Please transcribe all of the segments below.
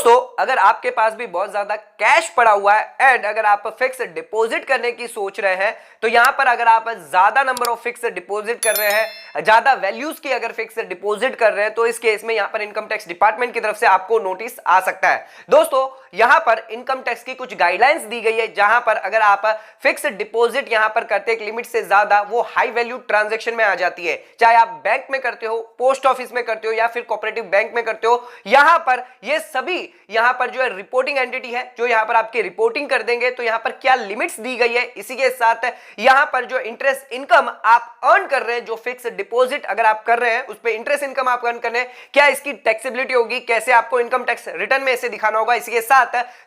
दोस्तों अगर आपके पास भी बहुत ज्यादा कैश पड़ा हुआ है एंड अगर आप फिक्स डिपॉजिट करने की सोच रहे हैं तो यहां पर अगर आप ज्यादा नंबर ऑफ फिक्स डिपॉजिट कर रहे हैं, ज्यादा वैल्यूज की अगर फिक्स डिपॉजिट कर रहे हैं तो इस केस में यहां पर इनकम टैक्स डिपार्टमेंट की तरफ से आपको नोटिस आ सकता है। दोस्तों यहां पर इनकम टैक्स की कुछ गाइडलाइंस दी गई है जहां पर अगर आप फिक्स डिपॉजिट यहां पर करते एक लिमिट से ज्यादा वो हाई वैल्यू ट्रांजैक्शन में आ जाती है, चाहे आप बैंक में करते हो, पोस्ट ऑफिस में करते हो या फिर कोऑपरेटिव बैंक में करते हो। यहां पर ये सभी यहां पर जो है रिपोर्टिंग एंटिटी है जो यहां पर आपकी रिपोर्टिंग कर देंगे। तो यहां पर क्या लिमिट्स दी गई है, इसी के साथ यहां पर जो इंटरेस्ट इनकम आप अर्न कर रहे हैं, जो फिक्स डिपॉजिट अगर आप कर रहे हैं उस पे इंटरेस्ट इनकम आप अर्न कर रहे हैं, क्या इसकी टैक्सेबिलिटी होगी, कैसे आपको इनकम टैक्स रिटर्न में इसे दिखाना होगा, इसी के साथ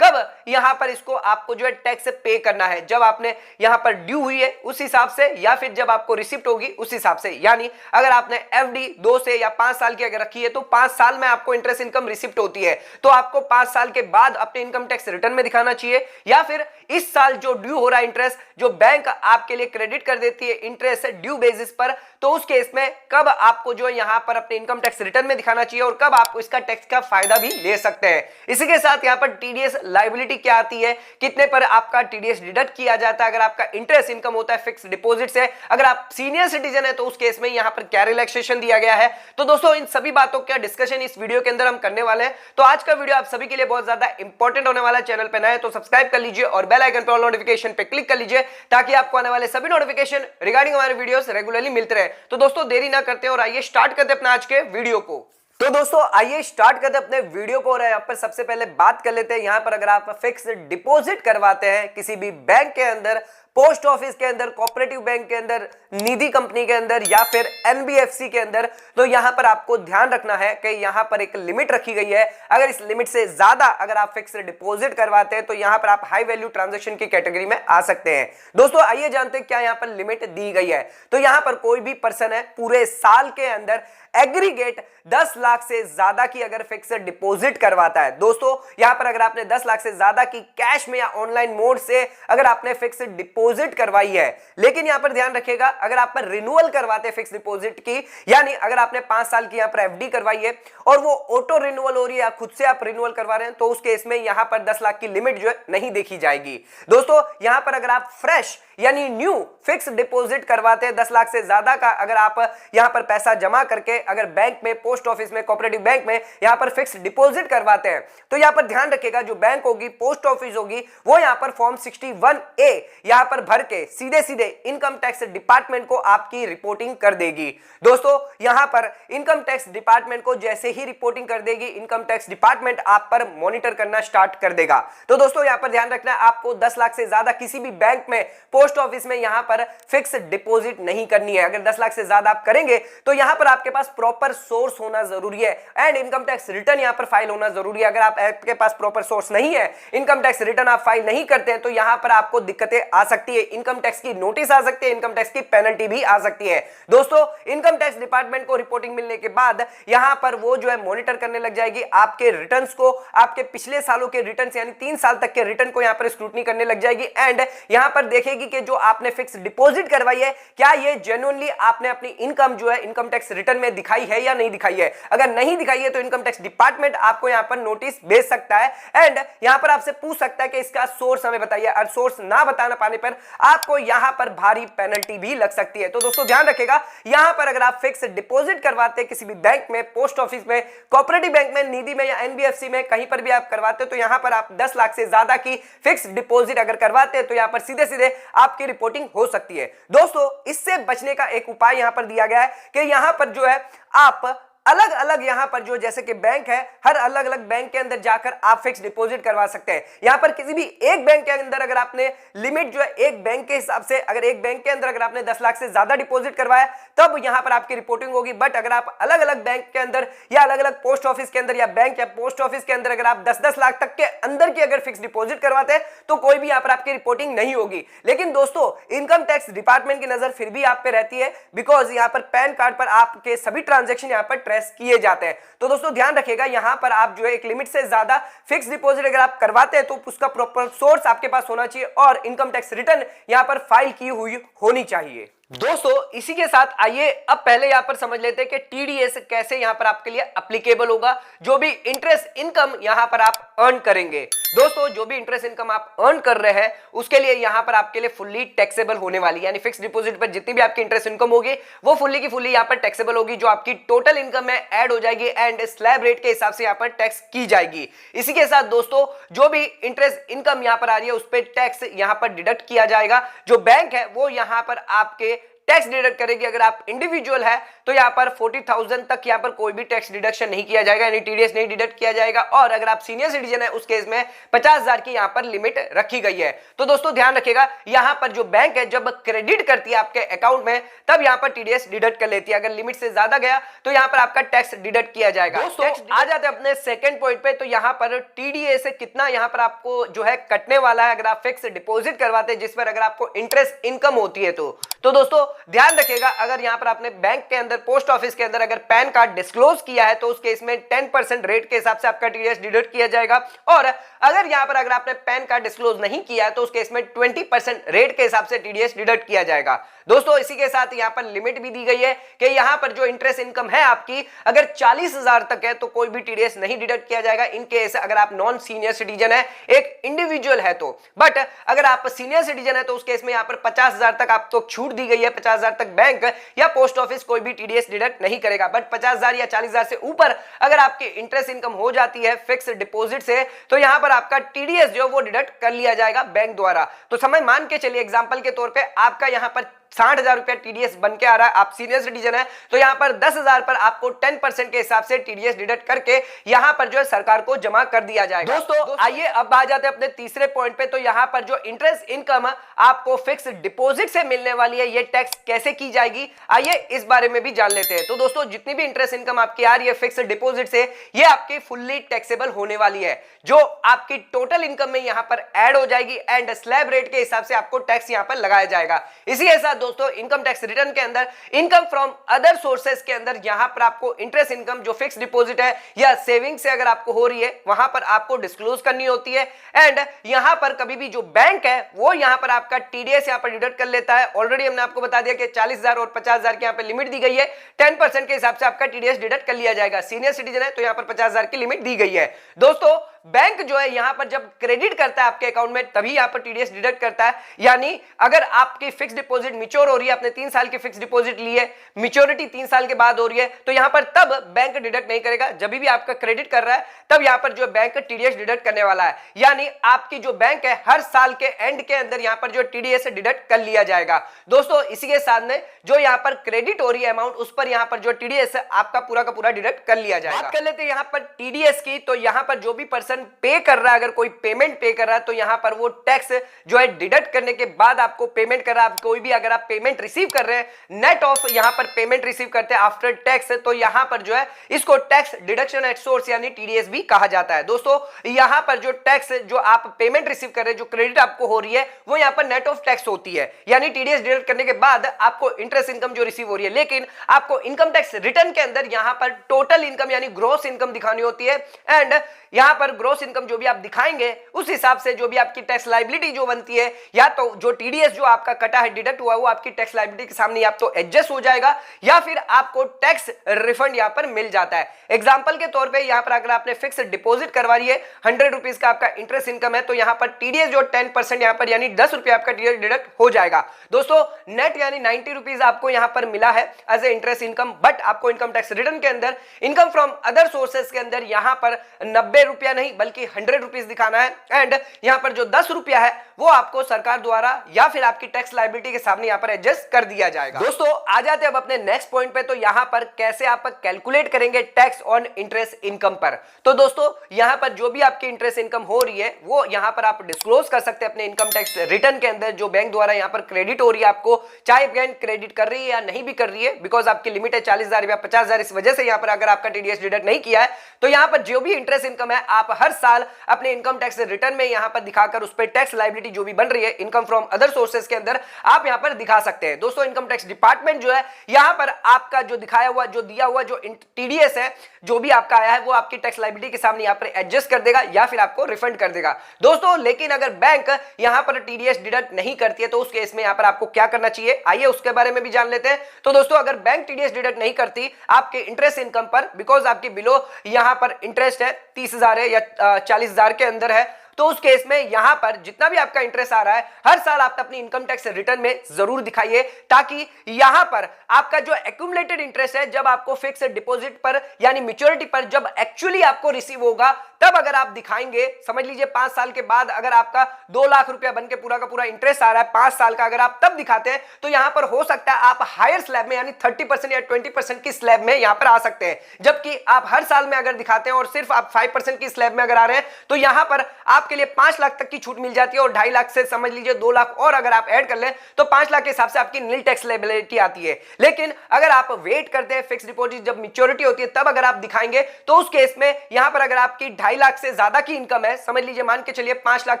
कब यहां पर इसको आपको जो है टैक्स पे करना है, जब आपने यहां पर ड्यू हुई है उस हिसाब से या फिर जब आपको रिसिप्ट होगी उस हिसाब से। यानी अगर आपने एफडी 2 से या 5 साल की अगर रखी है तो 5 साल में आपको इंटरेस्ट इनकम रिसिप्ट होती है, तो आपको 5 साल के बाद अपने इनकम टैक्स रिटर्न में दिखाना चाहिए। या फिर इस साल जो ड्यू हो रहा है इंटरेस्ट जो बैंक आपके लिए क्रेडिट कर देती है इंटरेस्ट ड्यू बेसिस पर, तो उस केस में कब आपको जो यहां पर अपने इनकम टैक्स रिटर्न में दिखाना चाहिए और कब आप इसका टैक्स का फायदा भी ले सकते हैं। इसी के साथ यहां पर टीडीएस लायबिलिटी क्या आती है, कितने पर आपका टीडीएस डिडक्ट किया जाता है अगर आपका इंटरेस्ट इनकम होता है फिक्स डिपॉजिट से, अगर आप सीनियर सिटीजन है तो उस केस में यहां पर क्या रिलैक्सेशन दिया गया है। तो दोस्तों इन सभी बातों का डिस्कशन इस वीडियो के अंदर हम करने वाले हैं। तो आज का वीडियो आप सभी के लिए बहुत ज्यादा इंपॉर्टेंट होने वाला है। चैनल पे नए हैं तो सब्सक्राइब कर लीजिए और बेल आइकन पर नोटिफिकेशन पे क्लिक कर लीजिए ताकि आपको आने वाले सभी नोटिफिकेशन रिगार्डिंग हमारे वीडियोस रेगुलरली मिलते रहे। तो दोस्तों देरी ना करते हैं और आइए स्टार्ट करते हैं अपने आज के वीडियो को। तो दोस्तों आइए स्टार्ट करते हैं अपने वीडियो को और यहाँ पर सबसे पहले बात कर लेते हैं। यहाँ पर अगर आप फिक्स डिपॉजिट करवाते हैं किसी भी बैंक के अंदर, पोस्ट ऑफिस के अंदर, कोऑपरेटिव बैंक के अंदर, निधि कंपनी के अंदर या फिर एनबीएफसी के अंदर, तो यहां पर आपको ध्यान रखना है कि यहां पर एक लिमिट रखी गई है। अगर इस लिमिट से ज्यादा अगर आप फिक्स डिपॉजिट करवाते हैं तो यहां पर आप हाई वैल्यू ट्रांजैक्शन की कैटेगरी में आ सकते हैं। दोस्तों आइए जानते हैं क्या यहां पर लिमिट दी गई है। तो यहां पर कोई भी पर्सन है पूरे साल के अंदर एग्रीगेट 10 लाख से ज्यादा की अगर फिक्स डिपॉजिट करवाता है, दोस्तों यहां पर अगर आपने 10 लाख से ज्यादा की कैश में या ऑनलाइन मोड से अगर आपने फिक्स डिपॉजिट करवाई है, लेकिन यहां पर ध्यान रखिएगा अगर आप पर रिन्यूअल करवाते हैं फिक्स डिपॉजिट की, यानी अगर आपने 5 साल की यहां पर एफडी करवाई है और वो ऑटो रिन्यूअल हो रही है या खुद से आप रिन्यूअल करवा रहे हैं, तो उस केस में यहां पर 10 लाख की लिमिट जो है नहीं देखी जाएगी। दोस्तों यहां पर अगर आप फ्रेश यानी न्यू फिक्स डिपॉजिट करवाते हैं 10 लाख से ज्यादा का, अगर आप यहां पर पैसा जमा करके अगर बैंक में, पोस्ट ऑफिस में, कोऑपरेटिव बैंक में यहां पर फिक्स डिपॉजिट करवाते हैं, तो यहां पर ध्यान रखिएगा जो बैंक होगी, पोस्ट ऑफिस होगी, वो यहां पर फॉर्म 61A यहां पर भर के सीधे सीधे इनकम टैक्स डिपार्टमेंट को आपकी रिपोर्टिंग कर देगी। दोस्तों यहां पर इनकम टैक्स डिपार्टमेंट को जैसे ही रिपोर्टिंग कर देगी, इनकम टैक्स डिपार्टमेंट आप पर मॉनिटर करना स्टार्ट कर देगा। तो दोस्तों यहां पर ध्यान रखना है आपको 10 लाख से ज्यादा किसी भी बैंक में, पोस्ट ऑफिस में यहां पर फिक्स डिपॉजिट नहीं करनी है। अगर 10 लाख से ज्यादा आप करेंगे तो यहां पर आपके पास प्रॉपर सोर्स होना जरूरी है एंड इनकम टैक्स रिटर्न यहां पर फाइल होना जरूरी है। अगर आपके पास प्रॉपर सोर्स नहीं है, इनकम टैक्स रिटर्न आप फाइल नहीं करते हैं, तो यहां पर आपको दिक्कतें आ सकती है, इनकम टैक्स की नोटिस आ सकती है, इनकम टैक्स की पेनल्टी भी आ सकती है। दोस्तों इनकम टैक्स डिपार्टमेंट को रिपोर्टिंग मिलने के बाद यहां पर वो जो है मॉनिटर करने लग जाएगी आपके रिटर्न्स को, आपके पिछले सालों के रिटर्न्स यानी 3 साल तक के रिटर्न को यहां पर स्क्रूटनी करने लग जाएगी एंड यहां पर देखेगी कि जो आपने फिक्स डिपॉजिट करवाई है क्या ये जेन्युइनली आपने अपनी इनकम जो है इनकम टैक्स रिटर्न में दिखाई है या नहीं दिखाई है। अगर नहीं दिखाई है तो इनकम टैक्स डिपार्टमेंट आपको यहां पर नोटिस भेज सकता है एंड यहां पर आपसे पूछ सकता है कि इसका सोर्स हमें बताइए, और सोर्स ना बताना पाने पर आपको यहां पर भारी पेनल्टी भी लग सकती है। तो दोस्तों ध्यान रखिएगा यहां पर अगर आप फिक्स डिपॉजिट करवाते हैं किसी भी बैंक में, पोस्ट ऑफिस में, कोऑपरेटिव बैंक में, निधि में या एनबीएफसी में, कहीं पर भी आप करवाते हैं, तो यहां पर आप 10 लाख से ज्यादा की फिक्स डिपॉजिट अगर करवाते हैं तो यहां पर सीधे सीधे आपकी रिपोर्टिंग हो सकती है। दोस्तों इससे बचने का एक उपाय यहां पर दिया गया है कि यहां पर जो है आप अलग अलग यहां पर जो जैसे कि बैंक है, हर अलग अलग बैंक के अंदर जाकर आप फिक्स डिपॉजिट करवा सकते हैं। यहां पर किसी भी एक बैंक के अंदर अगर आपने लिमिट जो है एक बैंक के हिसाब से, अगर एक बैंक के अंदर अगर आपने 10 लाख से ज्यादा डिपॉजिट करवाया तब यहां पर आपकी रिपोर्टिंग होगी। बट अगर आप अलग अलग बैंक के अंदर या अलग अलग पोस्ट ऑफिस के अंदर या बैंक या पोस्ट ऑफिस के अंदर अगर आप 10-10 लाख तक के अंदर की अगर फिक्स डिपॉजिट करवाते हैं तो कोई भी यहां पर आपकी रिपोर्टिंग नहीं होगी। लेकिन दोस्तों इनकम टैक्स डिपार्टमेंट की नजर फिर भी आप पे रहती है, बिकॉज यहां पर पैन कार्ड पर आपके सभी ट्रांजेक्शन यहां पर ट्रेस किए जाते हैं। तो दोस्तों ध्यान रखिएगा यहां पर आप जो है एक लिमिट से ज्यादा फिक्स डिपॉजिट अगर आप करवाते हैं तो उसका प्रॉपर सोर्स आपके पास होना चाहिए और इनकम टैक्स रिटर्न यहां पर फाइल की हुई होनी चाहिए। दोस्तों इसी के साथ आइए अब पहले यहां पर समझ लेते हैं कि टीडीएस कैसे यहां पर आपके लिए एप्लीकेबल होगा, जो भी इंटरेस्ट इनकम यहां पर आप अर्न करेंगे। दोस्तों जो भी इंटरेस्ट इनकम आप अर्न कर रहे हैं उसके लिए यहां पर आपके लिए फुल्ली टैक्सेबल होने वाली है, यानी फिक्स डिपॉजिट पर जितनी भी आपकी इंटरेस्ट इनकम होगी वो फुल्ली की फुल्ली यहां पर टैक्सेबल होगी, जो आपकी टोटल इनकम में ऐड हो जाएगी एंड स्लैब रेट के हिसाब से यहां पर टैक्स की जाएगी। इसी के साथ दोस्तों जो भी इंटरेस्ट इनकम यहां पर आ रही है उस पर टैक्स यहां पर डिडक्ट किया जाएगा। जो बैंक है वो यहां पर आपके टैक्स डिडक्ट करेगी। अगर आप इंडिविजुअल है तो यहां पर 40,000 तक यहां पर कोई भी टैक्स डिडक्शन नहीं किया जाएगा, यानी टीडीएस नहीं डिडक्ट किया जाएगा। और अगर आप सीनियर सिटीजन है उस केस में 50,000 की यहां पर लिमिट रखी गई है। तो दोस्तों ध्यान रखिएगा, यहां पर जो बैंक है जब क्रेडिट करती है आपके अकाउंट में तब यहां पर टीडीएस डिडक्ट कर लेती है। अगर लिमिट से ज्यादा गया तो यहां पर आपका टैक्स डिडक्ट किया जाएगा। दोस्तों आ जाते हैं अपने सेकंड पॉइंट पे, तो यहां पर टीडीएस कितना यहां पर आपको जो है कटने वाला है अगर आप फिक्स डिपॉजिट करवाते हैं जिस पर अगर आपको इंटरेस्ट इनकम होती है। तो दोस्तों ध्यान रखिएगा, अगर यहां पर आपने बैंक के अंदर पोस्ट ऑफिस के अंदर अगर पैन कार्ड डिस्क्लोज किया है तो उस केस में 10% रेट के हिसाब से आपका टीडीएस डिडक्ट किया जाएगा। और अगर यहां पर अगर आपने पैन कार्ड डिस्क्लोज नहीं किया है तो उस केस में 20% रेट के हिसाब से टीडीएस डिडक्ट किया जाएगा। दोस्तों इसी के साथ यहां पर लिमिट भी दी गई है कि यहां पर जो इंटरेस्ट इनकम है आपकी अगर 40,000 तक है तो कोई भी टीडीएस नहीं डिडक्ट किया जाएगा, इन केस अगर आप नॉन सीनियर सिटीजन है, एक इंडिविजुअल है तो। बट अगर आप सीनियर सिटीजन है तो उस केस में यहां पर 50,000 तक आपको छूट दी गई है। 50,000 तक बैंक या पोस्ट ऑफिस कोई भी टीडीएस डिडक्ट नहीं करेगा। बट 50,000 या 40,000 से ऊपर अगर आपकी इंटरेस्ट इनकम हो जाती है फिक्स डिपॉजिट से तो यहां पर आपका टीडीएस जो वो डिडक्ट कर लिया जाएगा बैंक द्वारा। तो समय मान के चलिए एग्जांपल के तौर पे आपका यहां पर 60,000 रुपया टीडीएस बन के आ रहा है, आप सीनियर सिटीजन है तो यहां पर 10,000 पर आपको 10% के हिसाब से टीडीएस डिडक्ट करके यहां पर जो है सरकार को जमा कर दिया जाएगा। दोस्तों आइए अब आ जाते हैं अपने तीसरे पॉइंट पे, तो यहां पर जो इंटरेस्ट इनकम आपको फिक्स डिपॉजिट से मिलने वाली है ये टैक्स कैसे की जाएगी, आइए इस बारे में भी जान लेते हैं। तो दोस्तों जितनी भी इंटरेस्ट इनकम आपकी आ रही है फिक्स डिपॉजिट से ये आपकी फुल्ली टैक्सेबल होने वाली है, जो आपकी टोटल इनकम में यहां पर ऐड हो जाएगी एंड स्लैब रेट के हिसाब से आपको टैक्स यहां पर लगाया जाएगा। इसी के साथ दोस्तों इनकम टैक्स रिटर्न के अंदर इनकम फ्रॉम अदर सोर्सेस के अंदर यहां पर आपको इंटरेस्ट इनकम जो फिक्स डिपॉजिट है या सेविंग से अगर आपको हो रही है वहां पर आपको डिस्क्लोज करनी होती है। एंड यहां पर कभी भी जो बैंक है वो यहां पर आपका टीडीएस यहां पर डिडक्ट कर लेता है। ऑलरेडी हमने आपको बता दिया कि 40,000 और 50,000 की यहां पर लिमिट दी गई है, 10% के हिसाब से आपका टीडीएस डिडक्ट कर लिया जाएगा। सीनियर सिटीजन है तो यहां पर 50,000 की लिमिट दी गई है। दोस्तों बैंक जो है यहां पर जब क्रेडिट करता है आपके अकाउंट में तभी यहां पर टीडीएस डिडक्ट करता है, यानी अगर आपकी फिक्स डिपॉजिट मैच्योर हो रही है, आपने 3 साल की फिक्स डिपॉजिट ली है, मैच्योरिटी 3 साल के बाद हो रही है तो यहां पर तब बैंक डिडक्ट नहीं करेगा। जब भी आपका क्रेडिट कर रहा है तब यहां पर जो बैंक टीडीएस डिडक्ट करने वाला है, यानी आपकी जो बैंक है हर साल के एंड के अंदर यहां पर जो टीडीएस डिडक्ट कर लिया जाएगा। दोस्तों इसी के साथ में जो यहां पर क्रेडिट हो रही है अमाउंट उस पर यहां पर जो टीडीएस है आपका पूरा का पूरा डिडक्ट कर लिया जाएगा। बात कर लेते हैं यहां पर टीडीएस की, तो यहां पर जो भी पर्सन पे कर रहा है, अगर कोई पेमेंट पे कर रहा है तो यहां पर वो टैक्स जो है डिडक्ट करने के बाद आपको पेमेंट कर रहा है। कोई भी अगर आप पेमेंट रिसीव कर रहे हैं नेट ऑफ यहां पर पेमेंट रिसीव करते हैं आफ्टर टैक्स तो यहां पर जो है इसको टैक्स डिडक्शन एट सोर्स यानी टीडीएस भी कहा जाता है। दोस्तों यहां पर जो टैक्स जो आप पेमेंट रिसीव कर रहे हैं, जो क्रेडिट आपको हो रही है वो यहां पर नेट ऑफ टैक्स होती है, यानी टीडीएस डिडक्ट करने के बाद आपको इंटरेस्ट इनकम जो रिसीव हो रही है। लेकिन आपको इनकम टैक्स रिटर्न के अंदर यहां पर टोटल इनकम यानी ग्रॉस इनकम दिखानी होती है एंड यहां पर ग्रॉस इनकम जो भी आप दिखाएंगे उस हिसाब से जो भी आपकी टैक्स लायबिलिटी जो बनती है, या तो जो टीडीएस जो आपका कटा है डिडक्ट हुआ वो आपकी टैक्स लायबिलिटी के सामने आप तो एडजस्ट हो जाएगा या फिर आपको टैक्स रिफंड यहां पर मिल जाता है। एग्जांपल के तौर पे यहां पर अगर आपने फिक्स डिपॉजिट करवा रही है 100 रुपीज का आपका इंटरेस्ट इनकम है तो यहां पर टीडीएस जो 10% यहां पर यानी 10 रुपए आपका टीडीएस डिडक्ट हो जाएगा। दोस्तों नेट यानी 90 रुपीज आपको यहां पर मिला है as a interest income, but आपको इनकम टैक्स रिटर्न के अंदर इनकम फ्रॉम अदर सोर्सेस के अंदर यहां पर 90 रुपया नहीं बल्कि 100 रुपीज दिखाना है एंड यहां पर जो 10 रुपया है वो आपको सरकार द्वारा या फिर आपकी टैक्स लायबिलिटी के सामने यहां पर एडजस्ट कर दिया जाएगा। दोस्तों आ जाते हैं अब अपने नेक्स्ट पॉइंट पे, तो यहां पर कैसे आप कैलकुलेट करेंगे टैक्स ऑन इंटरेस्ट इनकम पर। तो दोस्तों यहां पर जो भी आपकी इंटरेस्ट इनकम हो रही है वो यहां पर आप डिस्क्लोज कर सकते हैं अपने इनकम टैक्स रिटर्न के अंदर, जो बैंक द्वारा यहां पर क्रेडिट हो रही है आपको, चाहे बैंक क्रेडिट कर रही है या नहीं भी कर रही है, बिकॉज आपकी लिमिट है 40,000 या 50,000, इस वजह से यहां पर अगर आपका टीडीएस डिडक्ट नहीं किया है तो यहां पर जो भी इंटरेस्ट इनकम है आप हर साल अपने इनकम टैक्स रिटर्न में यहां पर दिखाकर उस पर टैक्स लायबिलिटी जो भी बन रही है इनकम फ्रॉम अदर सोर्सेज के अंदर आप यहां पर दिखा सकते हैं। दोस्तों इनकम टैक्स डिपार्टमेंट जो है यहां पर आपका जो दिखाया हुआ जो दिया हुआ जो टीडीएस है जो भी आपका आया है वो आपकी टैक्स लायबिलिटी के सामने यहां पर एडजस्ट कर देगा या फिर आपको रिफंड कर देगा। दोस्तों लेकिन अगर बैंक यहां पर टीडीएस डिडक्ट नहीं करती है तो उस केस में यहां पर आपको क्या करना चाहिए, आइए उसके बारे में भी जान लेते हैं। तो दोस्तों अगर बैंक टीडीएस डिडक्ट नहीं करती आपके इंटरेस्ट इनकम पर, बिकॉज आपकी बिलो यहां पर इंटरेस्ट है 30,000 है या 40,000 के अंदर है, तो उस केस में यहां पर जितना भी आपका इंटरेस्ट आ रहा है हर साल आप अपनी इनकम टैक्स रिटर्न में जरूर दिखाइए, ताकि यहां पर आपका जो एक्यूमुलेटेड इंटरेस्ट है जब आपको फिक्स डिपॉजिट पर यानी मैच्योरिटी पर जब एक्चुअली आपको रिसीव होगा तब अगर आप दिखाएंगे, समझ लीजिए 5 साल के बाद अगर आपका 2 लाख रुपया बन के पूरा का पूरा इंटरेस्ट आ रहा है 5 साल का, अगर आप तब दिखाते हैं तो यहां पर हो सकता है आप हायर स्लैब में यानी 30% या 20% की स्लैब में यहां पर आ सकते हैं। जबकि आप हर साल में अगर दिखाते हैं और सिर्फ आप 5% की स्लैब में अगर आ रहे हैं तो यहां पर आपके लिए 5 लाख तक की छूट मिल जाती है और 2.5 लाख से समझ लीजिए 2 लाख और अगर आप ऐड कर लें तो 5 लाख के हिसाब से आपकी नील टैक्स लायबिलिटी आती है। लेकिन अगर आप वेट करते हैं फिक्स डिपॉजिट जब मैच्योरिटी होती है तब अगर आप दिखाएंगे तो उस केस में यहां पर अगर आपकी 2.5 लाख से ज्यादा की इनकम है, समझ लीजिए मान के चलिए 5 लाख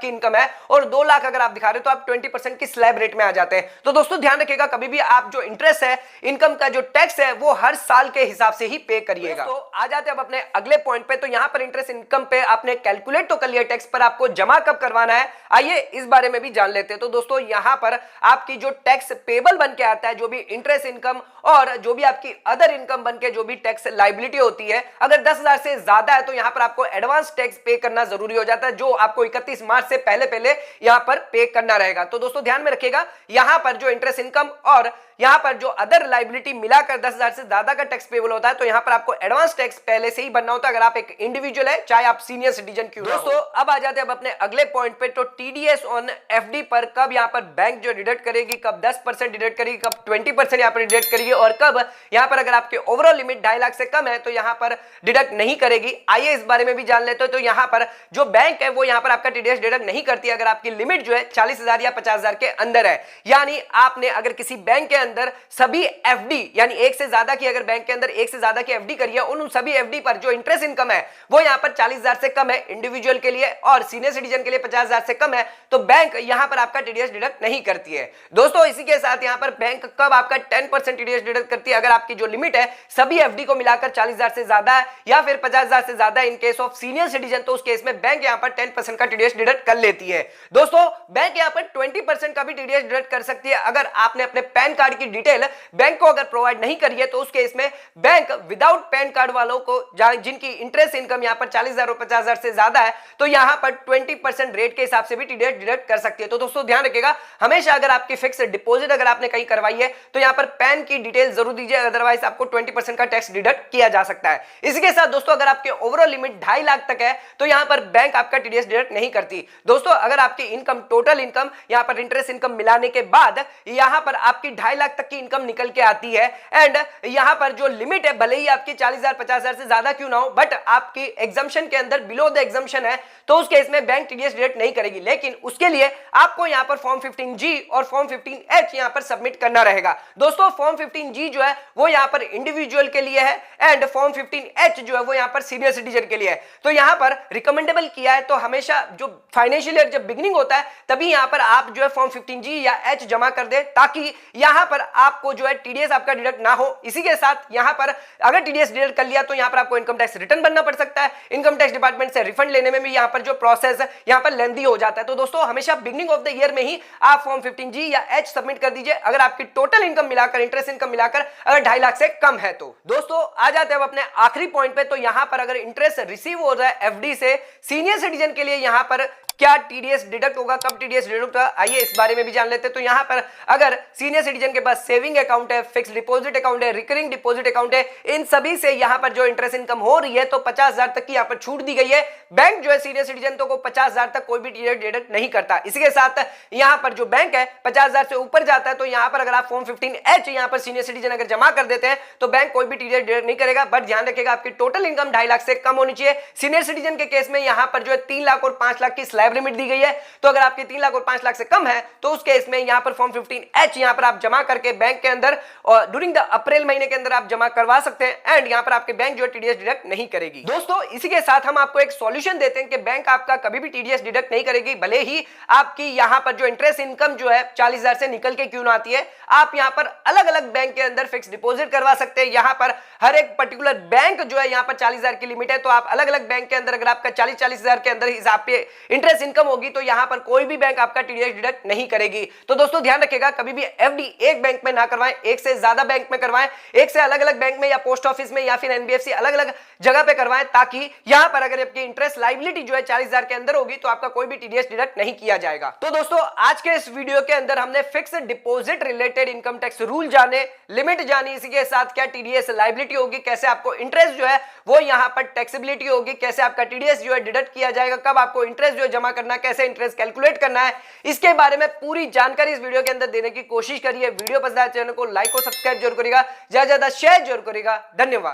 की इनकम है और 2 लाख अगर आप दिखा रहे हो तो आप 20% की स्लैब रेट में आ जाते हैं। तो दोस्तों ध्यान रखिएगा कभी भी आप जो इंटरेस्ट है इनकम का जो टैक्स है वो हर साल के हिसाब से ही पे करिएगा। तो आ जाते हैं अब अपने अगले पॉइंट पे। तो यहां पर इंटरेस्ट इनकम पे आपने कैलकुलेट तो कर लिया टैक्स, पर आपको जमा कब करवाना है आइए इस बारे में भी जान लेते हैं। तो दोस्तों यहां पर आपकी जो टैक्स पेबल बन के आता है, जो भी इंटरेस्ट इनकम और जो भी आपकी अदर इनकम बन के जो भी टैक्स लायबिलिटी होती है, अगर 10,000 से ज्यादा है तो यहां पर आपको एडवांस टैक्स पे करना जरूरी हो जाता है, जो आपको 31 मार्च से पहले यहां पर पे करना रहेगा। तो दोस्तों ध्यान में रखिएगा यहां पर जो इंटरेस्ट इनकम और यहां पर जो अदर लायबिलिटी मिलाकर 10,000 से ज्यादा का टैक्स पेबल होता है तो यहां पर आपको एडवांस टैक्स पहले से ही बनना होता है अगर आप एक इंडिविजुअल है, चाहे आप सीनियर सिटीजन क्यों। दोस्तों अब आ जाते हैं अब अपने अगले पॉइंट पे। तो टीडीएस ऑन एफडी पर कब यहां पर बैंक जो डिडक्ट करेगी, कब 10% डिडक्ट करेगी, कब 20% यहां पर डिडक्ट करेगी और कब यहां पर अगर आपके ओवरऑल लिमिट 2.5 लाख से कम है तो यहां पर डिडक्ट नहीं करेगी। आइए इस बारे में भी जान लेते हैं। तो यहां पर जो बैंक है वो यहां पर आपका टीडीएस डिडक्ट नहीं करती अगर आपकी लिमिट जो है 40,000 या 50,000 के अंदर है। यानी आपने अगर किसी बैंक के अंदर सभी एफडी यानी एक से ज्यादा की अगर बैंक के अंदर एक से ज्यादा की एफडी करी है, उन सभी एफडी पर जो इंटरेस्ट इनकम है वो यहां पर 40,000 से कम है इंडिविजुअल के लिए और सीनियर सिटीजन के लिए 50,000 से कम है, तो बैंक यहां पर आपका टीडीएस डिडक्ट नहीं करती है। दोस्तों इसी के साथ यहां पर बैंक कब आपका 10% टीडीएस डिडक्ट करती है अगर आपकी जो लिमिट है सभी एफडी को मिलाकर 40,000 से ज्यादा है या फिर 50,000 से ज्यादा in case of senior citizen, तो उस केस में बैंक यहां पर 10% का टीडीएस डिडक्ट कर लेती है। दोस्तों बैंक यहां पर 20% का भी टीडीएस डिडक्ट कर सकती है अगर आपने अपने पैन कार्ड की डिटेल बैंक को अगर प्रोवाइड नहीं करी है, तो उस केस में बैंक विदाउट पैन कार्ड वालों को जिनकी इंटरेस्ट इनकम यहां पर 40,000 और 50,000 से ज्यादा है तो यहां पर 20% रेट के हिसाब से भी टीडीएस डिडक्ट कर सकती है। तो दोस्तों ध्यान रखिएगा हमेशा अगर आपकी फिक्स डिपॉजिट अगर आपने कहीं करवाई है तो यहां पर पैन की डिटेल जरूर दीजिए, अदरवाइज आपको 20% का टैक्स डिडक्ट किया जा सकता है। इसी के साथ दोस्तों अगर आपके ओवरऑल लिमिट 2.5 लाख तक है तो यहां पर बैंक आपका टीडीएस डिडक्ट नहीं करती। दोस्तों अगर आपकी इनकम टोटल इनकम यहां पर इंटरेस्ट इनकम मिलाने के बाद यहां पर आपकी 2.5 लाख तक की इनकम निकल के आती है एंड यहां पर जो लिमिट है भले ही आपकी 40,000 50,000 से ज्यादा क्यों ना हो, बट आपकी एग्जम्पशन के अंदर बिलो द एग्जम्पशन है तो उस केस में बैंक टीडीएस डिडक्ट नहीं करेगी। लेकिन उसके लिए आपको यहां पर फॉर्म 15G और फॉर्म 15H यहां पर सबमिट करना रहेगा। दोस्तों फॉर्म 15G जो है वो यहां पर इंडिविजुअल के लिए है एंड फॉर्म 15H जो है वो यहां पर सीनियर सिटीजन के लिए है। तो यहां पर रिकमेंडेबल किया है तो हमेशा जो फाइनेंशियल ईयर जब बिगिनिंग होता है तभी यहां पर आप जो है फॉर्म 15G या H जमा कर दे, ताकि यहां पर आपको जो है टीडीएस आपका डिडक्ट ना हो। इसी के साथ यहां पर अगर टीडीएस डिडक्ट कर लिया तो यहां पर आपको इनकम टैक्स रिटर्न बनना पड़ सकता है, इनकम टैक्स डिपार्टमेंट से रिफंड लेने में भी यहां पर जो प्रोसेस है यहां पर लेंथी हो जाता है। तो दोस्तों हमेशा बिगिनिंग ऑफ द ईयर में ही आप फॉर्म 15G या H सबमिट कर दीजिए अगर आपकी टोटल इनकम मिलाकर इंटरेस्ट इनकम मिलाकर अगर 2.5 लाख से कम है तो। दोस्तों आ जाते हैं अब अपने आखिरी पॉइंट पे। तो यहां पर अगर इंटरेस्ट रिसीव हो रहा है एफडी से सीनियर सिटीजन के लिए यहां पर क्या टीडीएस डिडक्ट होगा, कब टीडीएस डिडक्ट होगा, आइए इस बारे में भी जान लेते हैं। तो यहां पर अगर सीनियर सिटीजन के पास सेविंग अकाउंट है, फिक्स डिपॉजिट अकाउंट है, रिकरिंग डिपॉजिट अकाउंट है, इन सभी से यहां पर जो इंटरेस्ट इनकम हो रही है तो 50,000 तक की यहां पर छूट दी गई है। बैंक जो है सीनियर सिटीजन तो को 50,000 तक कोई भी टीडीएस डिडक्ट नहीं करता। इसी के साथ यहां पर जो बैंक है 50,000 से ऊपर जाता है तो यहां पर अगर आप फॉर्म 15H यहां पर सीनियर सिटीजन अगर जमा कर देते हैं तो बैंक कोई भी टीडीएस डिडक्ट नहीं करेगा। बट ध्यान रखिएगा आपकी टोटल इनकम 2.5 लाख से कम होनी चाहिए। सीनियर सिटीजन के केस में यहां पर जो है 3 लाख और 5 लाख की स्लैब स्लैब लिमिट दी गई है। तो अगर आपके 3 लाख और 5 लाख से कम है तो उस केस में यहां पर फॉर्म 15H यहां पर आप जमा करके बैंक के अंदर और ड्यूरिंग द अप्रैल महीने के अंदर आप जमा करवा सकते हैं एंड यहां पर आपके बैंक जो है टीडीएस डिडक्ट नहीं करेगी। दोस्तों इसी के साथ हम आपको एक सॉल्यूशन देते हैं कि बैंक आपका कभी भी टीडीएस डिडक्ट नहीं करेगी, भले ही आपकी यहां पर जो इंटरेस्ट इनकम जो है 40,000 से निकल के क्यों ना आती है। आप यहां पर अलग अलग बैंक के अंदर फिक्स डिपॉजिट करवा सकते हैं। यहां पर हर एक पर्टिकुलर बैंक जो है यहां पर 40,000 की लिमिट है, तो आप अलग अलग बैंक के अंदर अगर आपका 40,000 के अंदर हिसाब पे इंटरेस्ट इनकम होगी तो यहां पर कोई भी बैंक आपका टीडीएस डिडक्ट नहीं करेगी। तो दोस्तों ध्यान रखिएगा, कभी भी एफडी एक बैंक में ना करवाएं, एक से ज्यादा बैंक में करवाएं, एक से अलग अलग बैंक में या पोस्ट ऑफिस में या फिर एनबीएफसी अलग अलग जगह पे करवाएं, ताकि यहां पर अगर आपकी इंटरेस्ट लायबिलिटी जो है 40,000 के अंदर होगी तो आपका कोई भी टीडीएस डिडक्ट नहीं किया जाएगा। तो दोस्तों आज के इस वीडियो के अंदर हमने fixed deposit related income tax rule जाने, लिमिट जानी, इसी के साथ क्या टीडीएस लायबिलिटी होगी, कैसे आपको इंटरेस्ट जो है वो यहां पर टैक्सेबिलिटी होगी, कैसे आपका टीडीएस जो है डिडक्ट किया जाएगा, कब आपको इंटरेस्ट जो है जमा करना है, कैसे इंटरेस्ट कैलकुलेट करना है, इसके बारे में पूरी जानकारी इस वीडियो के अंदर देने की कोशिश करिए। वीडियो पसंद आए चैनल को लाइक और सब्सक्राइब जरूर करिएगा, ज्यादा से ज्यादा शेयर जरूर करिएगा। धन्यवाद।